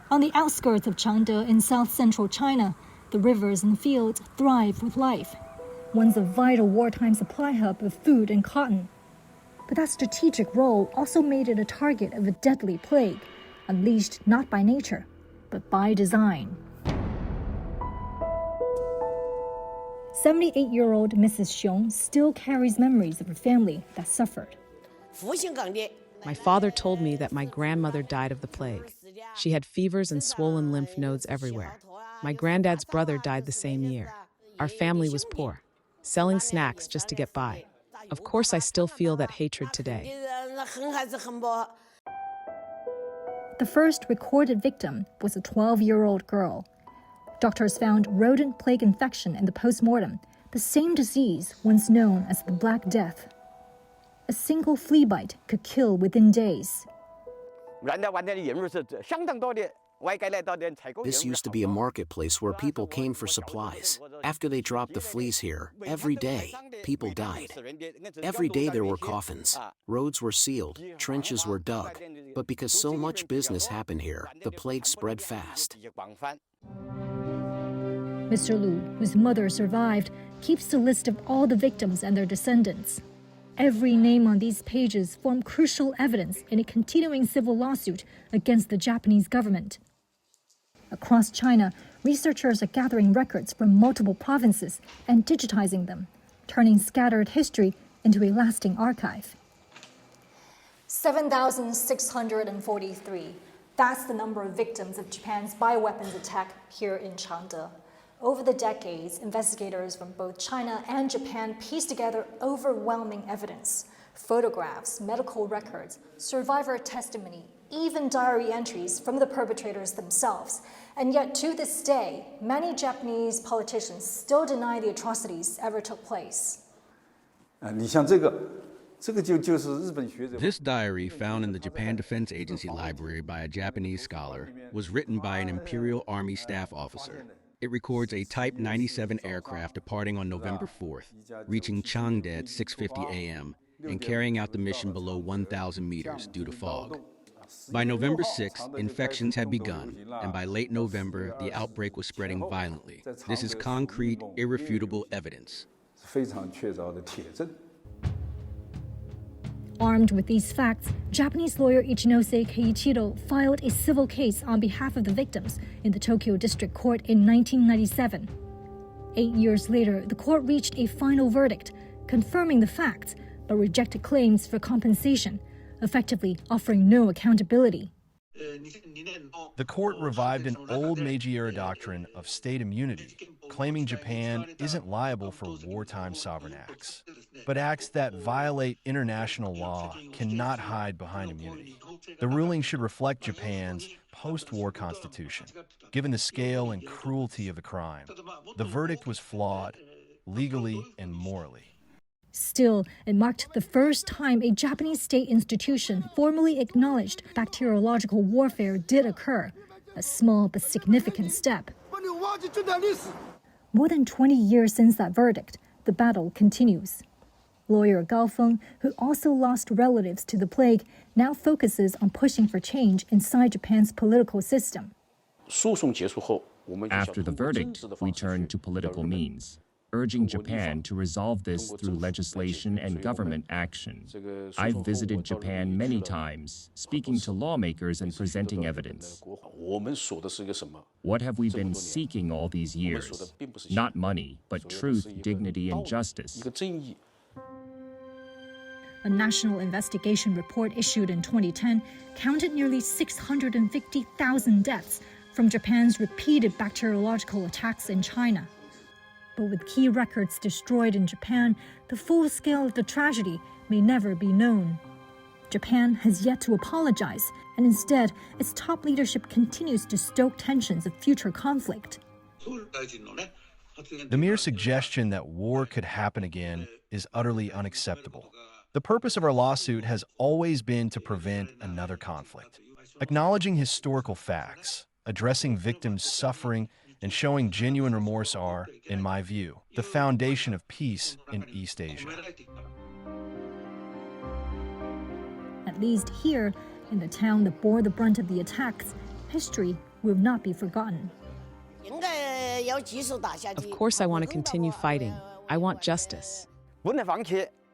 On the outskirts of Changde in south-central China, the rivers and fields thrive with life. Once a vital wartime supply hub of food and cotton. But that strategic role also made it a target of a deadly plague, unleashed not by nature, but by design. 78-year-old Mrs. Xiong still carries memories of her family that suffered. My father told me that my grandmother died of the plague. She had fevers and swollen lymph nodes everywhere. My granddad's brother died the same year. Our family was poor, selling snacks just to get by. Of course, I still feel that hatred today. The first recorded victim was a 12-year-old girl. Doctors found rodent plague infection in the post-mortem, the same disease once known as the Black Death. A single flea bite could kill within days. This used to be a marketplace where people came for supplies. After they dropped the fleas here, every day, people died. Every day there were coffins. Roads were sealed, trenches were dug. But because so much business happened here, the plague spread fast. Mr. Lu, whose mother survived, keeps the list of all the victims and their descendants. Every name on these pages form crucial evidence in a continuing civil lawsuit against the Japanese government. Across China, researchers are gathering records from multiple provinces and digitizing them, turning scattered history into a lasting archive. 7,643. That's the number of victims of Japan's bioweapons attack here in Chanda. Over the decades, investigators from both China and Japan pieced together overwhelming evidence. Photographs, medical records, survivor testimony, even diary entries from the perpetrators themselves. And yet, to this day, many Japanese politicians still deny the atrocities ever took place. This diary, found in the Japan Defense Agency library by a Japanese scholar, was written by an Imperial Army staff officer. It records a Type 97 aircraft departing on November 4th, reaching Changde at 6:50 a.m., and carrying out the mission below 1,000 meters due to fog. By November 6th, infections had begun, and by late November, the outbreak was spreading violently. This is concrete, irrefutable evidence. Armed with these facts, Japanese lawyer Ichinose Keiichiro filed a civil case on behalf of the victims in the Tokyo District Court in 1997. 8 years later, the court reached a final verdict, confirming the facts, but rejected claims for compensation, effectively offering no accountability. The court revived an old Meiji-era doctrine of state immunity, claiming Japan isn't liable for wartime sovereign acts. But acts that violate international law cannot hide behind immunity. The ruling should reflect Japan's post-war constitution, given the scale and cruelty of the crime. The verdict was flawed, legally and morally. Still, it marked the first time a Japanese state institution formally acknowledged bacteriological warfare did occur, a small but significant step. More than 20 years since that verdict, the battle continues. Lawyer Gao Feng, who also lost relatives to the plague, now focuses on pushing for change inside Japan's political system. After the verdict, we turned to political means, urging Japan to resolve this through legislation and government action. I've visited Japan many times, speaking to lawmakers and presenting evidence. What have we been seeking all these years? Not money, but truth, dignity, and justice. A national investigation report issued in 2010 counted nearly 650,000 deaths from Japan's repeated bacteriological attacks in China. But with key records destroyed in Japan, the full scale of the tragedy may never be known. Japan has yet to apologize, and instead, its top leadership continues to stoke tensions of future conflict. The mere suggestion that war could happen again is utterly unacceptable. The purpose of our lawsuit has always been to prevent another conflict. Acknowledging historical facts, addressing victims' suffering, and showing genuine remorse are, in my view, the foundation of peace in East Asia. At least here, in the town that bore the brunt of the attacks, history will not be forgotten. Of course, I want to continue fighting. I want justice.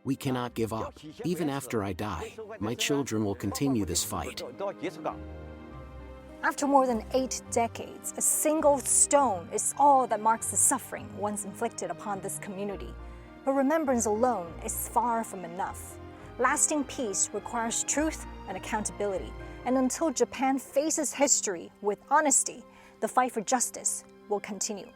We cannot give up. Even after I die, my children will continue this fight. After more than 8 decades, a single stone is all that marks the suffering once inflicted upon this community. But remembrance alone is far from enough. Lasting peace requires truth and accountability. And until Japan faces history with honesty, the fight for justice will continue.